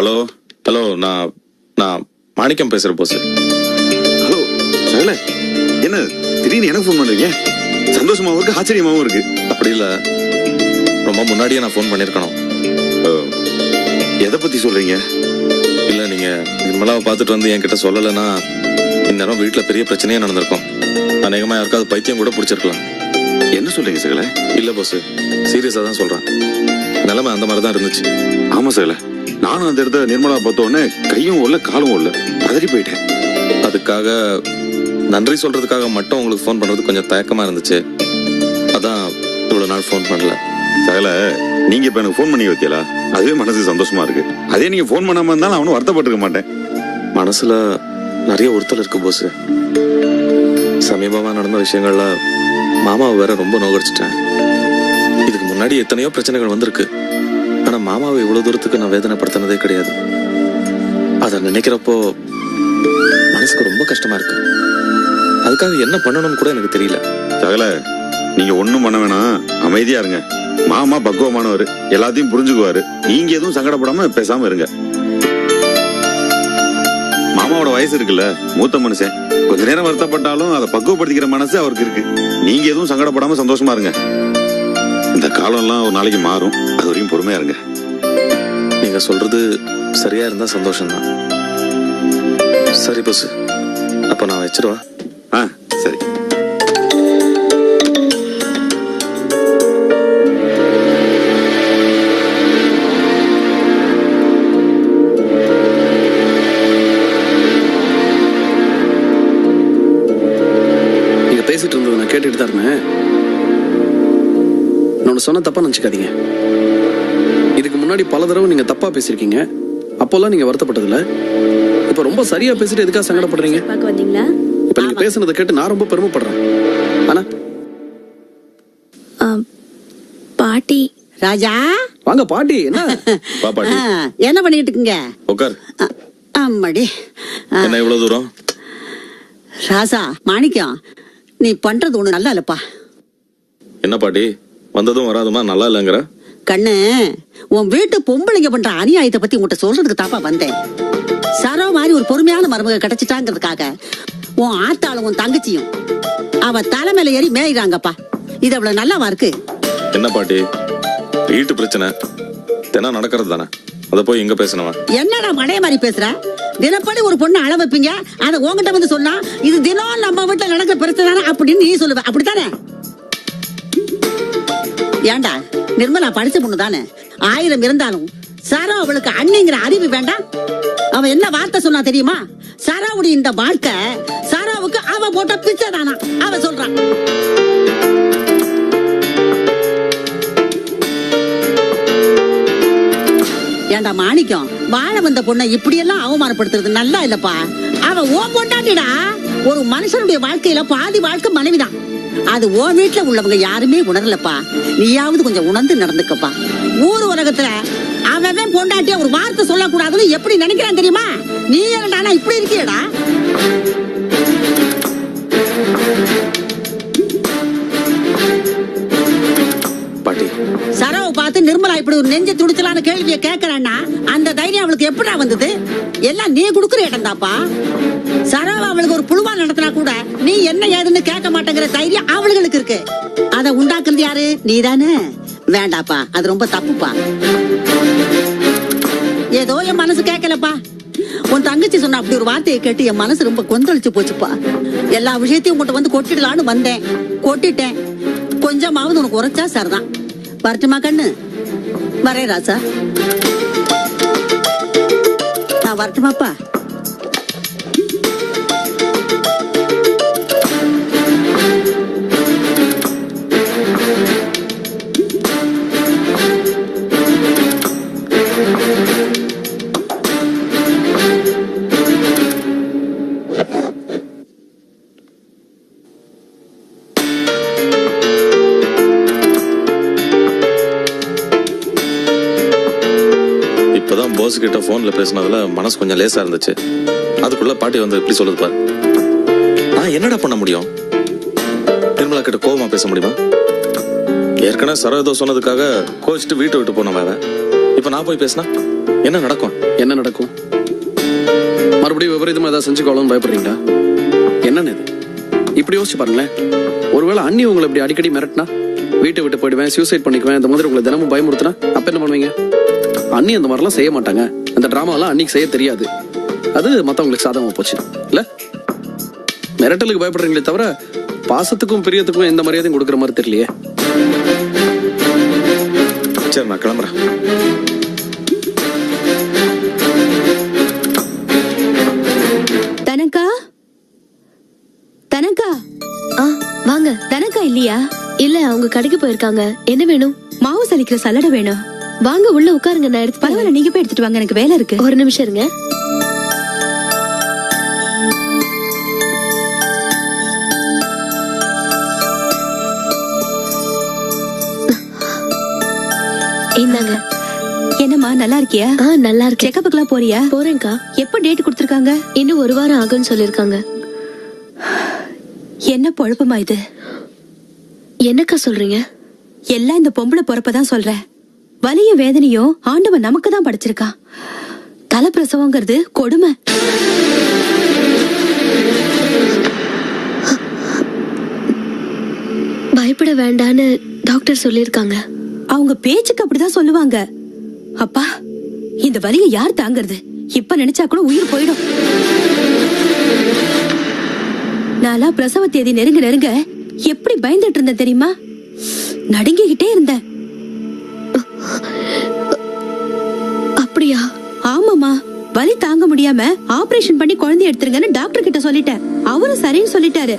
Hello hello, நான் நான் மாணிக்கம் பேசுறேன் போஸ். ஹலோ சகல, என்ன திடீர்னு எனக்கு ஃபோன் பண்றீங்க? சந்தோஷமாவும் இருக்கு, ஆச்சரியமாவும் இருக்கு. அப்படி இல்ல, ரொம்ப முன்னாடியே நான் ஃபோன் பண்ணிருக்கணும். எதை பத்தி சொல்றீங்க? இல்ல, நீங்க நிர்மலாவை பார்த்துட்டு வந்து என்கிட்ட சொல்லலைன்னா இந்நேரம் வீட்டுல பெரிய பிரச்சனையே நடந்திருக்கும். அநேகமா யாருக்காவது பைத்தியம் கூட பிடிச்சிருக்கலாம். என்ன சொல்றீங்க சகல? இல்ல போஸ், சீரியஸா தான் சொல்றேன். நிலைமை அந்த மாதிரி தான் இருந்துச்சு. ஆமா சகல, நானும் அந்த இடத்துல நிர்மலா பார்த்த உடனே கையும் ஓடல காலும் ஓடல, பதறி போயிட்டேன். அதுக்காக நன்றி சொல்றதுக்காக மட்டும் உங்களுக்கு ஃபோன் பண்றது கொஞ்சம் தயக்கமா இருந்துச்சு. அதான் இவ்வளவு நாள் ஃபோன் பண்ணல. சகல, நீங்க இப்ப எனக்கு ஃபோன் பண்ணி வைக்கலா, அதுவே மனசுக்கு சந்தோஷமா இருக்கு. அதே நீங்க ஃபோன் பண்ணாம இருந்தாலும் அவனும் வருத்தப்பட்டிருக்க மாட்டேன். மனசுல நிறைய உறுத்தல் இருக்கு போஸ். சமீபமா நடந்த விஷயங்கள்ல மாமாவை வேற ரொம்ப நோகடிச்சிட்டேன். இதுக்கு முன்னாடி எத்தனையோ பிரச்சனைகள் வந்திருக்கு. ஆனா மாமாவை இவ்வளவு தூரத்துக்கு நான் வேதனைப்படுத்தினதே கிடையாது. அத நினைக்கிறப்போ மனசுக்கு ரொம்ப கஷ்டமா இருக்கு. அதுக்காக என்ன பண்ணணும்னு கூட எனக்கு தெரியல. சகல, நீங்க ஒண்ணும் பண்ண வேணாம், அமைதியா இருங்க. மாமா பக்குவமானவர், எல்லாத்தையும் புரிஞ்சுக்குவாரு. நீங்க எதுவும் சங்கடப்படாம பேசாம இருங்க. மாமாவோட வயசு இருக்குல்ல, மூத்த மனுஷன், கொஞ்ச நேரம் வருத்தப்பட்டாலும் அதை பக்குவப்படுத்திக்கிற மனசு அவருக்கு இருக்கு. நீங்க எதுவும் சங்கடப்படாம சந்தோஷமா இருங்க. இந்த காலம் எல்லாம் ஒரு நாளைக்கு மாறும், அது வரைக்கும் பொறுமையா இருங்க. நீங்க சொல்றது சரியா இருந்தா சந்தோஷம்தான். சரி பஸ், அப்ப நான் வச்சிருவா. சரி. நீங்க பேசிட்டு இருந்தது நான் கேட்டுட்டு தான் இருந்தேன். நான் சொன்ன தப்பா நினைச்சுக்காதீங்க. இதுக்கு முன்னாடி பல தடவை நீங்க தப்பா பேசிருக்கீங்க. அப்போல்லாம் நீங்க வருத்தப்பட்டதில்ல. இப்ப ரொம்ப சரியா பேசிட்டு எதுக்காக சங்கடப்படுறீங்க? இப்ப நீங்க பேசுனதை கேட்டு நான் ரொம்ப பெருமைப்படுறேன். ஆனா பாட்டி. ராஜா, வாங்க பாட்டி. என்ன வா பாட்டி, என்ன பண்ணிட்டு இருக்கீங்க? உட்கார். அம்மாடி. என்ன இவ்வளவு தூரம்? ராசா, மாணிக்கம், நீ பண்றது ஒண்ணு நல்லா இல்லப்பா. என்ன பாட்டி, வந்ததும் வராதுமா நல்லா இல்லைங்கிற? கண்ணு, உன் வீட்டு பொம்பளைங்க பண்ற அநியாயத்தை பத்தி உன்கிட்ட சொல்றதுக்கு தாப்பா வந்தேன். சரோ மாதிரி ஒரு பொறுமையான மருமக கிடைச்சிட்டாங்கிறதுக்காக உன் ஆத்தாளும் உன் தங்கச்சியும் அவ தலைமையில ஏறி மேயிறாங்கப்பா. இது அவ்வளவு நல்லாவா இருக்கு? என்ன பாட்டி, வீட்டு பிரச்சனை தினம் நடக்கிறது தானே, அத போய் எங்க பேசணுவா? என்னடா மடைய மாதிரி பேசுற? தினப்படி ஒரு பொண்ணு அள வைப்பீங்க, அதை உங்ககிட்ட வந்து சொன்னா இது தினம் நம்ம வீட்டுல நடக்கிற பிரச்சனை அப்படின்னு நீ சொல்லுவ, அப்படித்தானே? ஏண்டா, நிர்மலா படிச்ச பொண்ணு தானே, 1000 இருந்தாலும் சரோ அவளுக்கு அண்ணிங்கிற அறிவு வேண்டாம்? அவ என்ன வார்த்தை சொன்னா தெரியுமா? சரோவுடைய இந்த வாழ்க்கை சரோவுக்கு அவ போட்ட பிச்சை தானா அவ சொல்றான். ஏண்டா மாணிக்கம், வாழ வந்த பொண்ணை இப்படி எல்லாம் அவமானப்படுத்துறது நல்லா இல்லப்பா. அவ ஓ பொண்டாட்டிடா. ஒரு மனுஷனுடைய வாழ்க்கையில பாதி வாழ்க்கை மனைவிதான். அது ஓ வீட்டுல உள்ளவங்க யாருமே உணரலப்பா. நீயாவது கொஞ்சம் உணர்ந்து நடந்துக்கப்பா. ஊர் உலகத்துல அவன் பொண்டாட்டியா ஒரு வார்த்தை சொல்லக்கூடாதுன்னு எப்படி நினைக்கிறான் தெரியுமா? நீ என்னடா இப்படி இருக்கியடா? பாட்டி, சரவை பார்த்து நிர்மலா இப்படி ஒரு நெஞ்ச துடிச்சலான கேள்வியை கேட்கறான்னா அந்த தைரியம் அவளுக்கு எப்படா வந்தது? எல்லாம் நீ குடுக்குற இடம் தாப்பா. சரவ அவளுக்கு ஒரு புழுவா நடத்தினா கூட நீ என்ன ஏதுன்னு கேட்க மாட்டேங்கிற தைரியம் அவளுக்கு இருக்கு. அதை உண்டாக்குறது யாரு? நீதானே? வேண்டாப்பா, அது ரொம்ப தப்புப்பா. ஏதோ என் மனசு கேட்கலப்பா. உன் தங்கச்சி சொன்ன அப்படி ஒரு வார்த்தையை கேட்டு என் மனசு ரொம்ப கொந்தளிச்சு போச்சுப்பா. எல்லா விஷயத்தையும் உங்கள்கிட்ட வந்து கொட்டிடலான்னு வந்தேன், கொட்டிட்டேன். கொஞ்சமாவது உனக்கு உரைச்சா சரிதான். வரட்டுமா கண்ணு? வரேன் ராசா, நான் வரட்டுமாப்பா? இப்பதான் போஸ் கிட்ட போன்ல பேசினதுல மனசு கொஞ்சம் லேசா இருந்துச்சு. அதுக்குள்ள பாட்டி வந்து எப்படி சொல்லுது பாரு. நான் என்னடா பண்ண முடியும்? நிர்மலா கிட்ட கோவமா பேச முடியுமா? ஏற்கனவே சரோ ஏதோ சொன்னதுக்காக கோச்சிட்டு வீட்டை விட்டு போன வேற. இப்ப நான் போய் பேசினா என்ன நடக்கும்? என்ன நடக்கும்? மறுபடியும் விபரீதமா ஏதாவது செஞ்சுக்கோளும் பயப்படுறீங்களா? என்னன்னு இது? இப்படி யோசிச்சு பாருங்களேன். ஒருவேளை அண்ணி உங்களை இப்படி அடிக்கடி மிரட்டினா, வீட்டை விட்டு போயிடுவேன், சூசைட் பண்ணிக்குவேன், இந்த மாதிரி உங்களை தினமும் பயமுறுத்தினா அப்ப என்ன பண்ணுவீங்க? அண்ணி அந்த மாதிரிலாம் செய்ய மாட்டாங்க. அந்த டிராமாலாம் அன்னைக்கு செய்ய தெரியாது. அது மத்தவங்களுக்கு சாதகமா போச்சு இல்ல? மிரட்டலுக்கு பயப்படுறீங்களே தவிர பாசத்துக்கும் பிரியத்துக்கும் எந்த மரியாதையும் கொடுக்குற மாதிரி தெரியலையே. சரி, நான் கிளம்புறேன். தனக்கா, தனக்கா, வாங்க. தனக்கா இல்லையா? இல்ல, அவங்க கடைக்கு போயிருக்காங்க. என்ன வேணும்? மாவு சலிக்கிற சல்லடை வேணும். வாங்க, உள்ள உட்காருங்க, நான் எடுத்து. பரவாயில்ல, நீங்க போய் எடுத்துட்டு வாங்க, எனக்கு வேலை இருக்கு. ஒரு நிமிஷம் இருங்க. இந்தாங்க. என்னம்மா, நல்லா இருக்கியா? நல்லா இருக்கேன். செக்கப்புக்குலாம் போறியா? போறேன்க்கா. எப்ப டேட் கொடுத்திருக்காங்க? இன்னும் 1 வாரம் ஆகும்னு சொல்லிருக்காங்க. என்ன பொழப்புமா இது? என்னக்கா சொல்றீங்க? எல்லாம் இந்த பொம்பளை பொறப்பதான் சொல்றேன். வலியும் வேதனையும் ஆண்டவன் நமக்கு தான் படைச்சிருக்கான். தலைப்பிரசவங்கிறது கொடுமை. பயப்பட வேண்டான்னு டாக்டர் சொல்லிருக்காங்க. அவங்க பேச்சுக்கு அப்படிதான் சொல்லுவாங்க. அப்பா, இந்த வலியை யார் தாங்கிறது? இப்ப நினைச்சா கூட உயிர் போயிடும். நாளா பிரசவ தேதி நெருங்க நெருங்க எப்படி பயந்துட்டு இருந்தேன் தெரியுமா? நடுங்கிக்கிட்டே இருந்தேன். அப்படியா? ஆமாமா, வலி தாங்க முடியாம ஆபரேஷன் பண்ணி குழந்தை எடுத்துருங்கன்னு டாக்டர் கிட்ட சொல்லிட்டேன். அவரும் சரின்னு சொல்லிட்டாரு.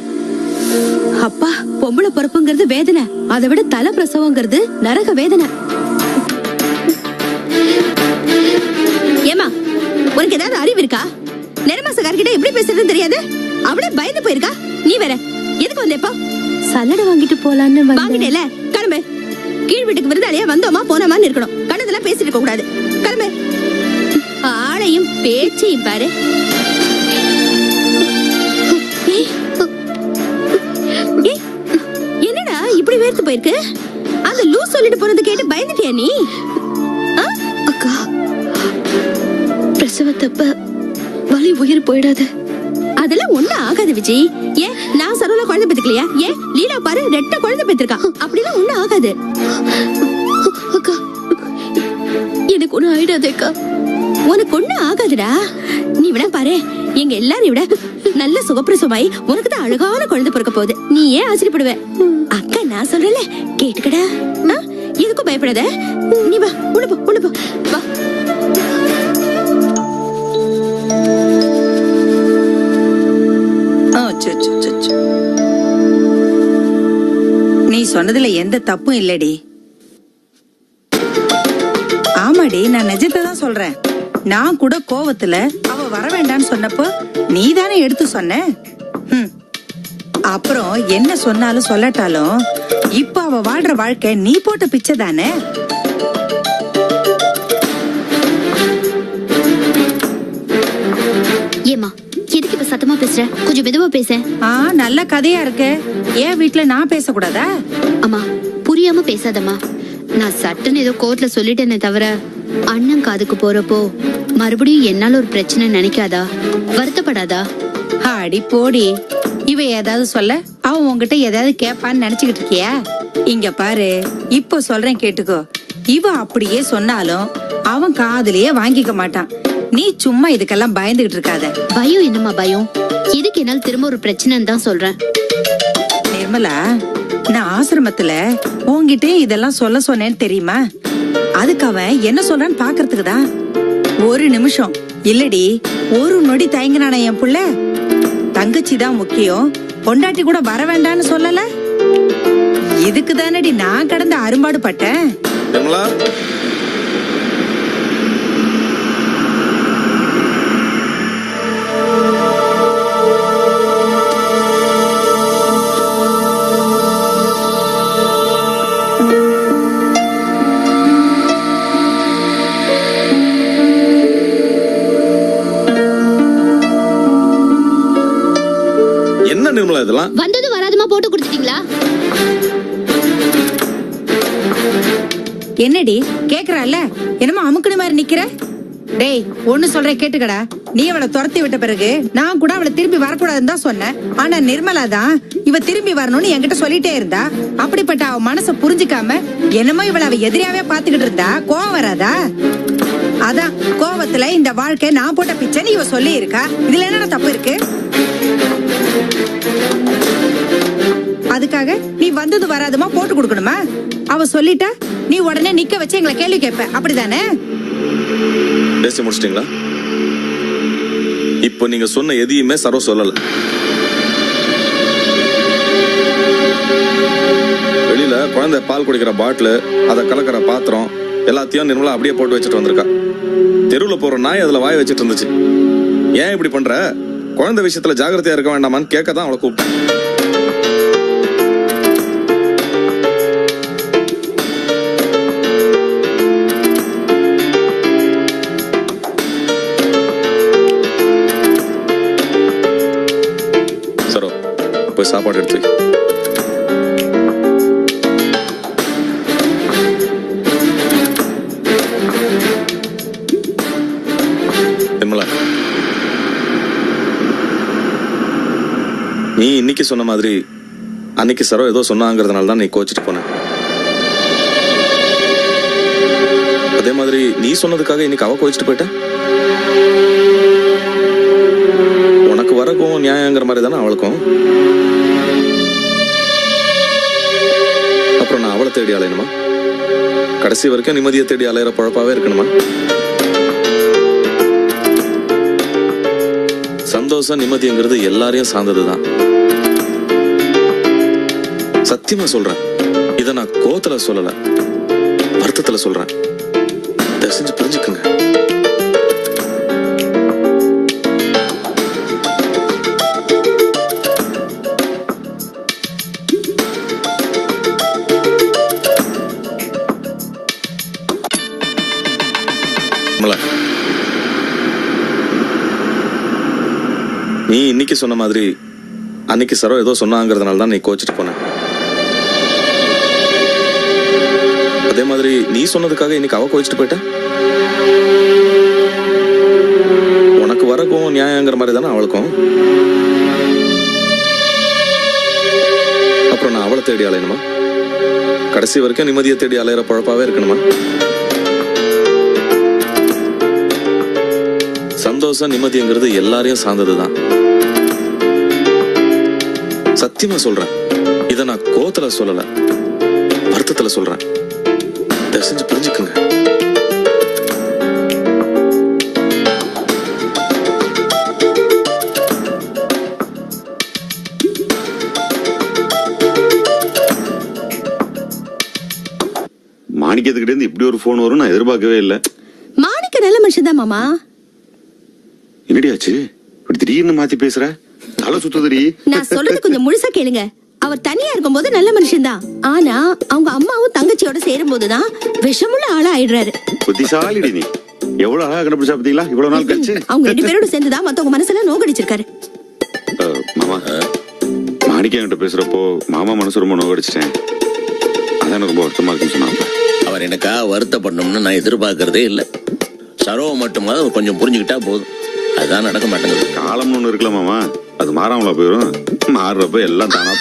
அப்பா, பொம்பளை பொறுப்புங்கிறது வேதனை, அதை விட தலை பிரசவங்கிறது நரக வேதனை. ஏமா, உனக்கு ஏதாவது அறிவு இருக்கா? நெருமாசக்காரர்கிட்ட எப்படி பேசுறதுன்னு தெரியாது. அவளே பயந்து போயிருக்கா. நீ வேற எதுக்கு வந்தேப்பா? சல்லடை வாங்கிட்டு போலான்னு வாங்கிட்டேல. கிளம்பு. கீழ் வீட்டுக்கு விருந்தாளியா வந்தோமா போனோமான்னு இருக்கணும். கண்ணதெல்லாம் பேசிட்டு இருக்க கூடாது. கிளம்பு. ஆளையும் பேச்சையும் பாரு. என்னடா இப்படி வேர்த்து போயிருக்கு? அந்த லூஸ் சொல்லிட்டு போனது கேட்டு பயந்துட்டியா நீ? அக்கா, பிரசவத்தப்ப வலி உயிர் போயிடாது. அதெல்லாம் ஒண்ணும் ஆகாது விஜய். ஏன் நான் சரோல குழந்தை பெத்துக்கலையா? ஏன் லீலா பாரு ரெட்ட குழந்தை பெத்திருக்கா. அப்படிலாம் ஒண்ணும் ஆகாது. அக்கா, எனக்கு ஒண்ணும் ஆயிடாதேக்கா. உனக்கு ஒண்ணும் ஆகாதுடா. நீ விட பாரு, எங்க எல்லாரையும் விட நல்ல சுகப்பிரசவமாயி உனக்கு தான் அழகான குழந்தை பிறக்க போகுது. நீ ஏன் ஆச்சரியப்படுவ? அக்கா நான் சொல்றல கேட்டுக்கடா. எதுக்கும் பயப்படாத. நீ வா, உள்ள போ, உள்ள போ, வா. நீ சொன்னதுல எந்த தப்பும் இல்லடி. ஆமாடி, நான் நிஜத்தை தான் சொல்றேன். நான் கூட கோவத்துல அவ வர வேண்டான்னு சொன்னப்போ நீ தானே எடுத்து சொன்ன. அப்புறம் என்ன சொன்னாலும் சொல்லட்டாலும் இப்ப அவ வாழ்ற வாழ்க்கை நீ போட்ட பிச்சை தானே. ஏமா, எதுக்கு இப்ப சத்தமா பேசுற? கொஞ்சம் மெதுவா பேச. நல்ல கதையா இருக்கு. ஏன் வீட்டுல நான் பேசக்கூடாதா? அம்மா, புரியாம பேசாதம்மா. நான் சட்டுன்னு ஏதோ கோர்ட்ல சொல்லிட்டேனே தவிர அண்ணன் காதுக்கு போறப்போ மறுபடியும் என்னால ஒரு பிரச்சனை நினைக்காதா? வருத்தப்படாதா? அடி போடி. இவ ஏதாவது சொல்ல அவன் உன்கிட்ட ஏதாவது கேப்பான்னு நினைச்சுக்கிட்டு இருக்கியா? இங்க பாரு, இப்ப சொல்றேன் கேட்டுக்கோ. இவ அப்படியே சொன்னாலும் அவன் காதுலயே வாங்கிக்க மாட்டான். நீ சும்மா இதுக்கெல்லாம் பயந்துகிட்டு இருக்காத. பயம் என்னம்மா பயம்? இதுக்கு என்னால் திரும்ப ஒரு பிரச்சனைன்னு தான் சொல்றேன். நிர்மலா, நான் ஆசிரமத்துல உன்கிட்ட இதெல்லாம் சொல்ல சொன்னேன்னு தெரியுமா? அதுக்கு அவன் என்ன சொல்றான்னு பாக்குறதுக்கு தான். ஒரு நிமிஷம் இல்லடி, ஒரு நொடி தயங்கினான என் புள்ள. தங்கச்சி தான் முக்கியம், பொண்டாட்டி கூட வர வேண்டான்னு சொல்லல. இதுக்கு தானடி நான் கடந்து அரும்பாடு பட்டேன். என்ன நிர்மலா இதெல்லாம்? வந்தது வராதமா போட்டு கொடுத்துட்டீங்களா? என்னடி கேக்குறால? என்னமோ அமுக்குன மாதிரி நிக்கிற. டேய் ஒண்ணு சொல்றேன் கேட்டுக்கடா. நீ அவளை துரத்தி விட்ட பிறகு நான் கூட அவளை திரும்பி வரக்கூடாதுன்னு தான் சொன்னேன். ஆனா நிர்மலா தான் இவ திரும்பி வரணும்னு என்கிட்ட சொல்லிட்டே இருந்தா. அப்படிப்பட்ட அவ மனசை புரிஞ்சுக்காம என்னமோ இவளை அவ எதிரியாவே பாத்துக்கிட்டு இருந்தா கோவம் வராதா? அதான் கோவத்துல இந்த வாழ்க்கை நான் போட்ட பிச்சைன்னு இவ சொல்லி இருக்கா. இதுல என்னடா தப்பு இருக்கு? அதுக்காக நீ வந்தது வராதுமா போட்டு கொடுக்கணுமா? அவ சொல்லிட்டா நீ உடனே நிக்க வச்சு எங்களை கேள்வி கேட்ப, அப்படிதானே? பேசி முடிச்சிட்டீங்களா? இப்போ நீங்க சொன்ன எதையுமே சரோ சொல்லல. வெளியில குழந்தை பால் குடிக்கிற பாட்டில், அதை கலக்கிற பாத்திரம் எல்லாத்தையும் நிர்மலா அப்படியே போட்டு வச்சுட்டு வந்திருக்கா. தெருவில் போற நாய் அதுல வாய வச்சுட்டு இருந்துச்சு. ஏன் இப்படி பண்ற? குழந்தை விஷயத்துல ஜாகிரதையா இருக்க வேண்டாமான்னு கேட்க தான் அவளை கூப்பிட்டேன். சரோ, போய் சாப்பாடு எடுத்து வை. நிர்மலா, நீ இன்னைக்கு சொன்ன மாதிரி அன்னைக்கு சரோ ஏதோ சொன்னாங்கிறதுனால தான் நீ கோச்சிட்டு போன. அதே மாதிரி நீ சொன்னதுக்காக இன்னைக்கு அவ கோச்சிட்டு போயிட்ட. உனக்கு வரக்கும் நியாயங்கிற மாதிரி தானே அவளுக்கும். அப்புறம் நான் அவளை தேடி அலையணுமா? கடைசி வரைக்கும் நிம்மதியை தேடி அலையிற பழப்பாவே இருக்கணுமா? சந்தோஷம் நிம்மதிங்கிறது எல்லாரையும் சார்ந்ததுதான். சத்தியமா சொல்றேன், இத நான் கோத்துல சொல்லல, வருத்தத்துல சொல்றேன். தயவு செஞ்சு புரிஞ்சுக்குங்க. நீ இன்னைக்கு சொன்ன மாதிரி அன்னைக்கு சரோ ஏதோ சொன்னாங்கிறதுனால தான் நீ கோச்சிட்டு போன. அதே மாதிரி நீ சொன்னதுக்காக இன்னைக்கு அவ கோச்சிட்டு போயிட்ட. உனக்கு வரக்கும் நியாயங்கிற மாதிரி தானே அவளுக்கும். அப்புறம் நான் அவளை தேடி அலையணுமா? கடைசி வரைக்கும் நிம்மதியை தேடி அலையிற பழப்பாவே இருக்கணுமா? சந்தோஷம் நிம்மதிங்கிறது எல்லாரையும் சார்ந்ததுதான். சத்தியமா சொல்றேன், இத நான் கோத்துல சொல்லல, வருத்தத்துல சொல்றேன். தயவு செஞ்சு புரிஞ்சுக்குங்க. மாணிக்கத்துக்கிட்ட இருந்து இப்படி ஒரு போன் வரும் நான் எதிர்பார்க்கவே இல்லை. மாணிக்க நல்ல மனுஷன் தான் மாமா. என்னடியாச்சு இப்படி திடீர்னு மாத்தி பேசுற? தலை சுத்துதுடி. நான் சொல்றது கொஞ்சம் முழுசா கேளுங்க. அவர் தனியா இருக்கும்போது நல்ல மனுஷன் தான். ஆனா அவங்க அம்மாவும் தங்கச்சியோட சேரும் போதுதான் விஷமுள்ள ஆளா ஆயிடுறாரு. புத்திசாலிடி நீ. எவ்வளவு அழகா கண்டுபிடிச்சா பாத்தீங்களா இவ்வளவு நாள் கழிச்சு. அவங்க 2 பேரோட சேர்ந்துதான் மத்தவங்க மனசுல நோகடிச்சிருக்காரு. மாமா, மாணிக்கம் என்கிட்ட பேசுறப்போ மாமா மனசு ரொம்ப நோகடிச்சிட்டேன். அதான் எனக்கு ரொம்ப வருத்தமா இருக்குன்னு சொன்னாங்க. அவர் எனக்கா வருத்தப்படணும்னு நான் எதிர்பார்க்கறதே இல்லை. சரோவை மட்டுமாவது கொஞ்சம் புரிஞ்சுக்கிட்டா போதும். அதுதான் நடக்க மாட்டேங்குது. காலம்னு ஒண்ணு இருக்குல்ல மாமா, அது மாறாமலா போயிடும். மாறுறப்ப எல்லாம் தானா.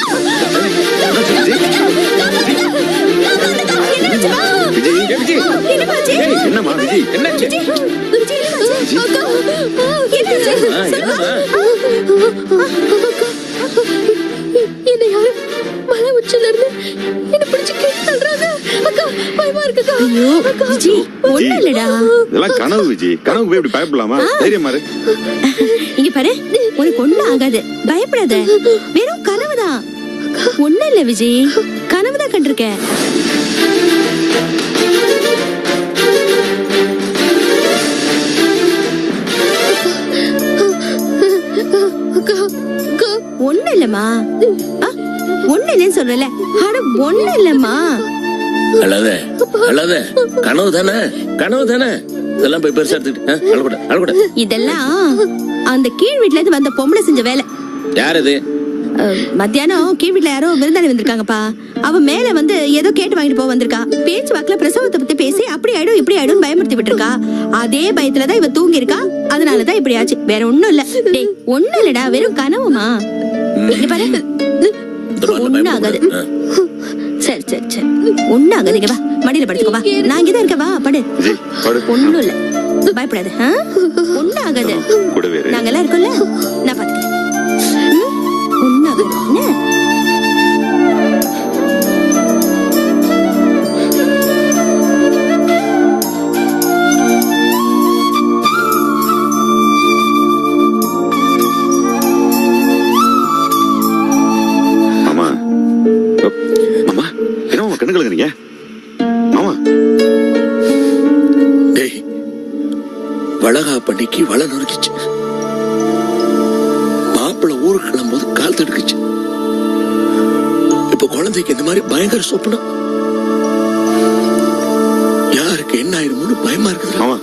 என்னமா விஜய்? என்ன யாரும் மலை உச்சில இருந்து என்ன பிடிச்சு கேட்கறாங்க. அக்கா பயமா இருக்குக்கா. ஐயோ விஜி ஒண்ணு இல்லடா. இதெல்லாம் கனவு விஜய். கனவு போய் இப்படி பயப்படலாமா? தைரியமா இரு. இங்க பாரு, உனக்கு ஒண்ணும் ஆகாது, பயப்படாத. வெறும் கனவுதான். ஒண்ணு இல்ல விஜய், கனவுதான் கண்டிருக்க. ஒண்ணு இல்லம்மா, ஒண்ணு இல்லன்னு சொல்றல. ஆனா ஒண்ணு இல்லம்மா. அழாத அழாத, கனவு தானே கனவு தானே. இதெல்லாம் போய் பெருசா எடுத்துக்கிட்டு அழக்கூட அழக்கூட. இதெல்லாம் அந்த கீழ் வீட்டுல இருந்து வந்த பொம்பளை செஞ்ச வேலை. யார் இது? மத்தியானம் கீழ் வீட்டுல யாரோ விருந்தாளி வந்திருக்காங்கப்பா. அவ மேல வந்து ஏதோ கேட்டு வாங்கிட்டு போக வந்திருக்கா. பேச்சு வாக்குல பிரசவத்தை பத்தி பேசி அப்படி ஆயிடும் இப்படி ஆயிடும் பயமுறுத்தி விட்டுருக்கா. அதே பயத்துலதான் இவ தூங்கி இருக்கா. அதனாலதான் இப்படி ஆச்சு. வேற ஒண்ணும் இல்ல. டேய், ஒண்ணும் இல்லடா, வெறும் கனவுமா. இங்க பாரு, ஒண்ணும் ஆகாது. சரி சரி சரி, ஒண்ணும் ஆகாது. இங்க வா, மடியில படுத்துக்கோ. வா, நான் இங்கதான் இருக்கேன். வா, படு. ஒண்ணும் இல்ல, பயப்படாது. ஒண்ணும் ஆகாது. நாங்க எல்லாம் இருக்கோம்ல, நான் பாத்துக்கிறேன். ஒண்ணும் ஆகாது. என்ன? கண்ணுகளுங்க மாமா. டேய், வளகா பண்ணிக்கு வள நொறுக்கிச்சு. மாப்பிள்ள ஊருக்கு கிளம்பும்போது கால் தடுக்குச்சு. இப்ப குழந்தைக்கு இந்த மாதிரி பயங்கர சொப்பனம். யாருக்கு என்ன ஆயிடுமோன்னு பயமா இருக்குது. மாமா,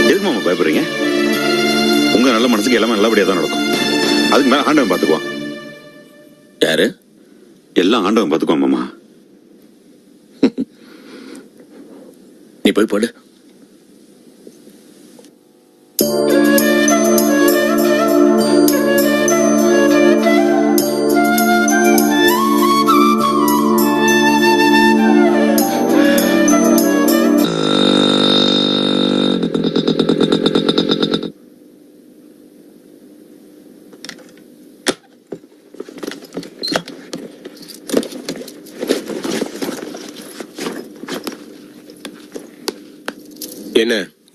எதுக்கு மாமா பயப்படுறீங்க? உங்க நல்ல மனசுக்கு எல்லாமே நல்லபடியா தான் நடக்கும். அதுக்கு மேல ஆண்டவன் பாத்துக்குவான். யாரு? எல்லாம் ஆண்டவன் பாத்துக்குவான் மாமா. நீ போய் போடு.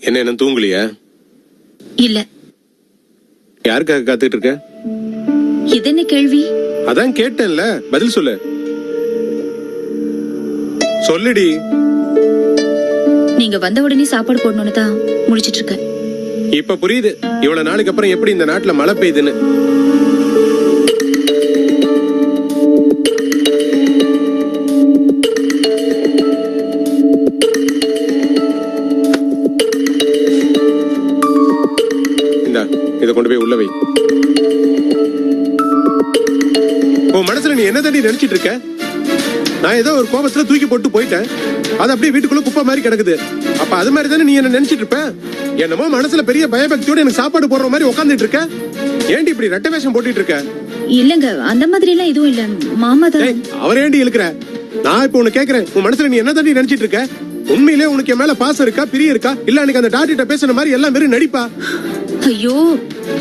என்ன என்ன தூங்கலையா? இல்ல. யாருக்காக காத்துட்டு இருக்க? இது என்ன கேள்வி? அதான் கேட்டேன்ல, பதில் சொல்லு. சொல்லுடி. நீங்க வந்த உடனே சாப்பாடு போடணும்னு தான் முடிச்சிட்டு இருக்கேன். இப்ப புரியுது இவ்வளவு நாளுக்கு அப்புறம் எப்படி இந்த நாட்டுல மழை பெய்யுதுன்னு. இத கொண்டு போய் உள்ள வை. உன் மனசுல நீ என்ன தாண்டி நினைச்சிட்டு இருக்க? நான் ஏதோ ஒரு கோபத்துல தூக்கி போட்டு போயிட்டேன். அது அப்படியே வீட்டுக்குள்ள குப்பை மாதிரி கிடக்குது. அப்ப அது மாதிரி தானே நீ என்ன நினைச்சிட்டு இருப்ப? என்னமோ மனசுல பெரிய பயபக்தியோட எனக்கு சாப்பாடு போடுற மாதிரி உட்காந்துட்டு இருக்க. ஏண்டி இப்படி ரெட்ட வேஷம் போட்டுட்டு இருக்க? இல்லங்க, அந்த மாதிரி எல்லாம் எதுவும் இல்ல. மாமா தான். அவர் ஏண்டி இழுக்கிற? நான் இப்ப உனக்கு கேக்குறேன், உன் மனசுல நீ என்ன தாண்டி நினைச்சிட்டு இருக்க? உண்மையிலே உனக்கு என் மேல பாசம் இருக்கா, பிரியம் இருக்கா, இல்ல அன்னைக்கு அந்த டாக்டர்கிட்ட பேசுன மாதிரி எல்லாம் வெறும் நடிப்பா? ஐயோ,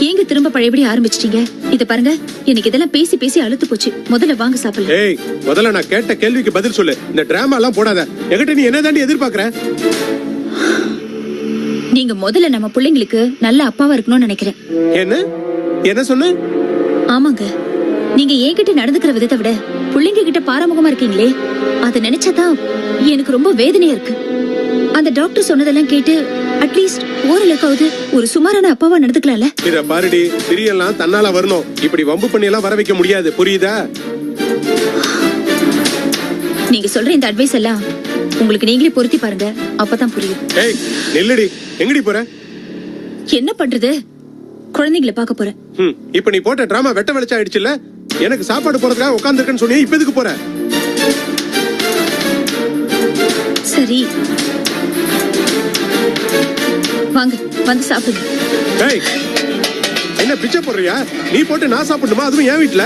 ஏங்க திரும்ப பழையபடி ஆரம்பிச்சிட்டீங்க? இத பாருங்க, எனக்கு இதெல்லாம் பேசி பேசி அழுத்து போச்சு. முதல்ல வாங்க சாப்பிடலாம். ஏய், முதல்ல நான் கேட்ட கேள்விக்கு பதில் சொல்லு. இந்த டிராமா எல்லாம் போடாத. என்கிட்ட நீ என்ன தாண்டி எதிர்பார்க்கற? நீங்க முதல்ல நம்ம பிள்ளைங்களுக்கு நல்ல அப்பாவா இருக்கணும்னு நினைக்கிறேன். என்ன என்ன சொன்ன? ஆமாங்க, நீங்க என்கிட்ட நடந்துக்கிற விதத்தை விட பிள்ளைங்க கிட்ட பாராமுகமா இருக்கீங்களே, அதை நினைச்சாதான் எனக்கு ரொம்ப வேதனையா இருக்கு. அந்த டாக்டர் சொன்னதெல்லாம் கேட்டு அட்லீஸ்ட் ஓரளவுக்காவது ஒரு சுமாரான அப்பாவா நடந்துக்கலாம்ல. இத பாருடி, பிரியெல்லாம் தன்னால வரணும். இப்படி வம்பு பண்ணி எல்லாம் வர வைக்க முடியாது, புரியுதா? நீங்க சொல்ற இந்த அட்வைஸ் எல்லாம் உங்களுக்கு நீங்களே பொருத்தி பாருங்க, அப்பதான் புரியும். ஏய், நில்லுடி. எங்கடி போற? என்ன பண்றது, குழந்தைகளை பார்க்க போறேன். இப்ப நீ போட்ட டிராமா வெட்ட வெளிச்சம் ஆயிடுச்சுல்ல. எனக்கு சாப்பாடு போறதுக்காக உட்கார்ந்து இருக்கேன்னு சொன்னியே, இப்ப எதுக்கு போற? சரி வாங்க, வந்து சாப்பிடுங்க. ஏய், என்ன பிச்சை போடுறியா? நீ போட்டு நான் சாப்பிடணுமா? அதுவும் என் வீட்டுல?